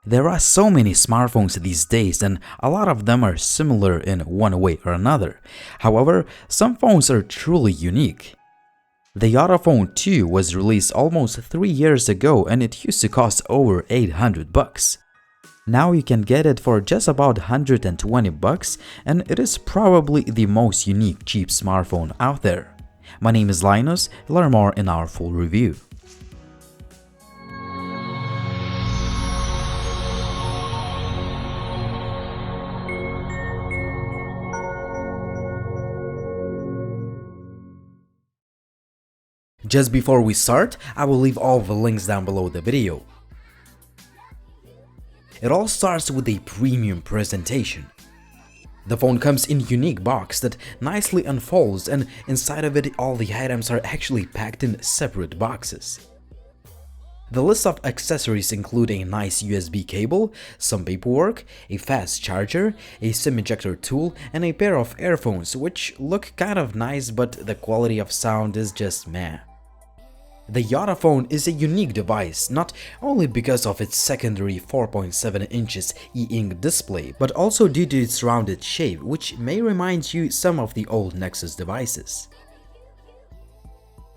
There are so many smartphones these days, and a lot of them are similar in one way or another. However, some phones are truly unique. The Yota Phone 2 was released almost 3 years ago and it used to cost over 800 bucks. Now you can get it for just about 120 bucks, and it is probably the most unique cheap smartphone out there. My name is Linus, learn more in our full review. Just before we start, I will leave all the links down below the video. It all starts with a premium presentation. The phone comes in a unique box that nicely unfolds, and inside of it all the items are actually packed in separate boxes. The list of accessories include a nice USB cable, some paperwork, a fast charger, a SIM ejector tool, and a pair of earphones which look kind of nice, but the quality of sound is just meh. The Yota Phone is a unique device not only because of its secondary 4.7 inches e-ink display, but also due to its rounded shape, which may remind you some of the old Nexus devices.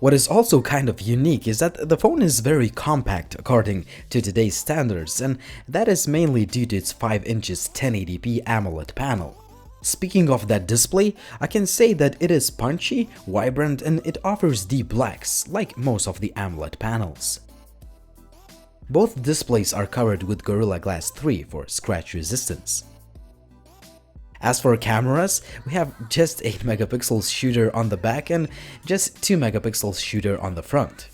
What is also kind of unique is that the phone is very compact according to today's standards, and that is mainly due to its 5 inches 1080p AMOLED panel. Speaking of that display, I can say that it is punchy, vibrant, and it offers deep blacks, like most of the AMOLED panels. Both displays are covered with Gorilla Glass 3 for scratch resistance. As for cameras, we have just 8 megapixels shooter on the back and just 2 megapixels shooter on the front.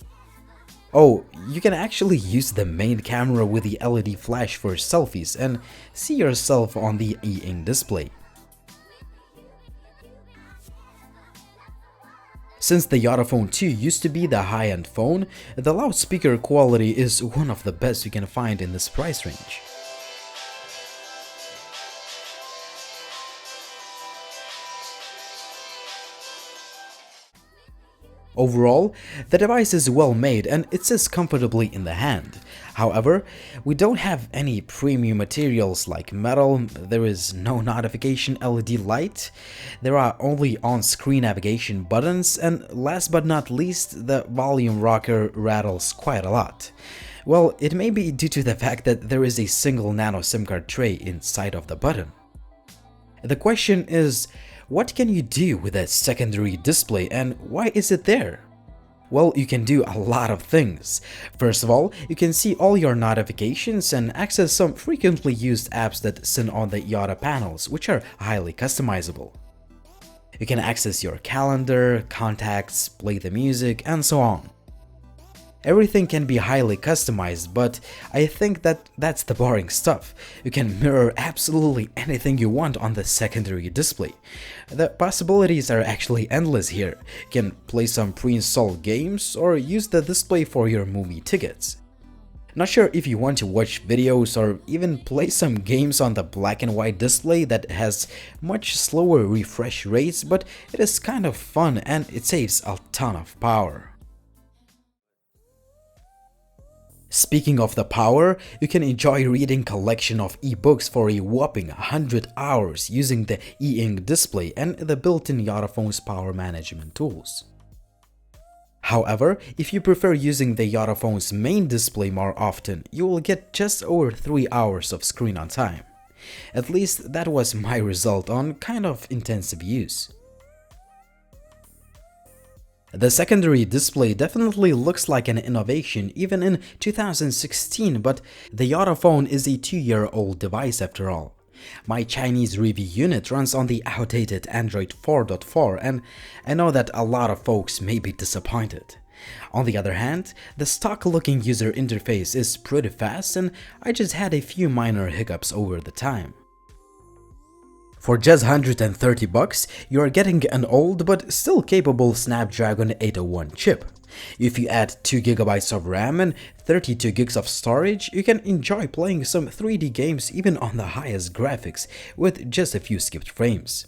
Oh, you can actually use the main camera with the LED flash for selfies and see yourself on the e-ink display. Since the Yota Phone 2 used to be the high-end phone, the loudspeaker quality is one of the best you can find in this price range. Overall, the device is well made and it sits comfortably in the hand. However, we don't have any premium materials like metal, there is no notification LED light, there are only on-screen navigation buttons, and last but not least, the volume rocker rattles quite a lot. Well, it may be due to the fact that there is a single nano SIM card tray inside of the button. The question is, what can you do with that secondary display and why is it there? Well, you can do a lot of things. First of all, you can see all your notifications and access some frequently used apps that sit on the Yota panels, which are highly customizable. You can access your calendar, contacts, play the music, and so on. Everything can be highly customized, but I think that that's the boring stuff. You can mirror absolutely anything you want on the secondary display. The possibilities are actually endless here. You can play some pre-installed games or use the display for your movie tickets. Not sure if you want to watch videos or even play some games on the black and white display that has much slower refresh rates, but it is kind of fun and it saves a ton of power. Speaking of the power, you can enjoy reading collection of ebooks for a whopping 100 hours using the e-ink display and the built-in Yota Phone's power management tools. However, if you prefer using the Yota Phone's main display more often, you will get just over 3 hours of screen on time. At least that was my result on kind of intensive use. The secondary display definitely looks like an innovation even in 2016, but the Yota Phone is a 2-year-old device after all. My Chinese review unit runs on the outdated Android 4.4 and I know that a lot of folks may be disappointed. On the other hand, the stock-looking user interface is pretty fast and I just had a few minor hiccups over the time. For just 130 bucks, you are getting an old but still capable Snapdragon 801 chip. If you add 2 GB of RAM and 32 GB of storage, you can enjoy playing some 3D games even on the highest graphics with just a few skipped frames.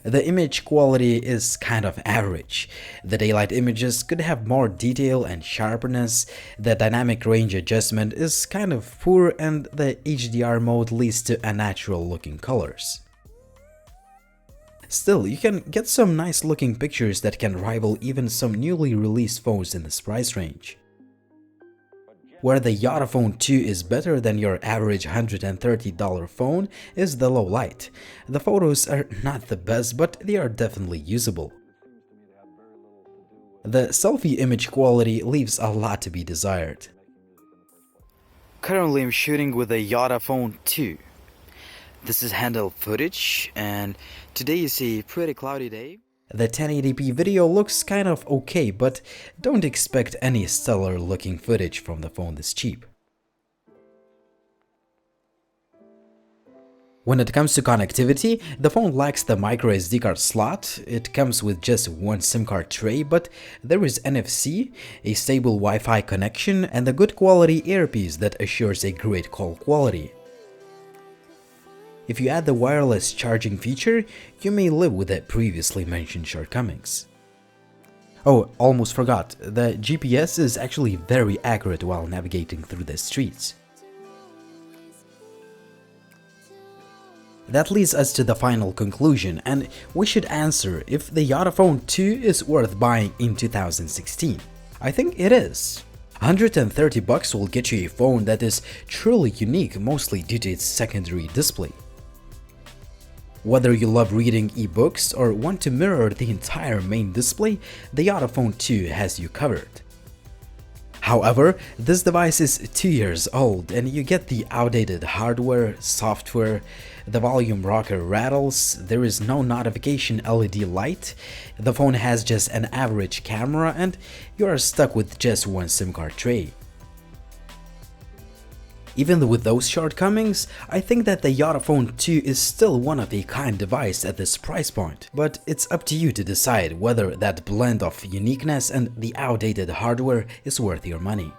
The image quality is kind of average. The daylight images could have more detail and sharpness, the dynamic range adjustment is kind of poor, and the HDR mode leads to unnatural looking colors. Still, you can get some nice looking pictures that can rival even some newly released phones in this price range. Where the YOTAPhone 2 is better than your average $130 phone is the low light. The photos are not the best, but they are definitely usable. The selfie image quality leaves a lot to be desired. Currently I'm shooting with a YOTAPhone 2. This is handheld footage, and today is a pretty cloudy day. The 1080p video looks kind of okay, but don't expect any stellar looking footage from the phone this cheap. When it comes to connectivity, the phone lacks the microSD card slot. It comes with just one SIM card tray, but there is NFC, a stable Wi-Fi connection, and a good quality earpiece that assures a great call quality. If you add the wireless charging feature, you may live with the previously mentioned shortcomings. Oh, almost forgot, the GPS is actually very accurate while navigating through the streets. That leads us to the final conclusion, and we should answer if the YOTAPhone 2 is worth buying in 2016. I think it is. $130 will get you a phone that is truly unique, mostly due to its secondary display. Whether you love reading ebooks or want to mirror the entire main display, the YOTAPhone 2 has you covered. However, this device is 2 years old and you get the outdated hardware, software, the volume rocker rattles, there is no notification LED light, the phone has just an average camera, and you are stuck with just one SIM card tray. Even with those shortcomings, I think that the YOTAPhone 2 is still one of a kind device at this price point, but it's up to you to decide whether that blend of uniqueness and the outdated hardware is worth your money.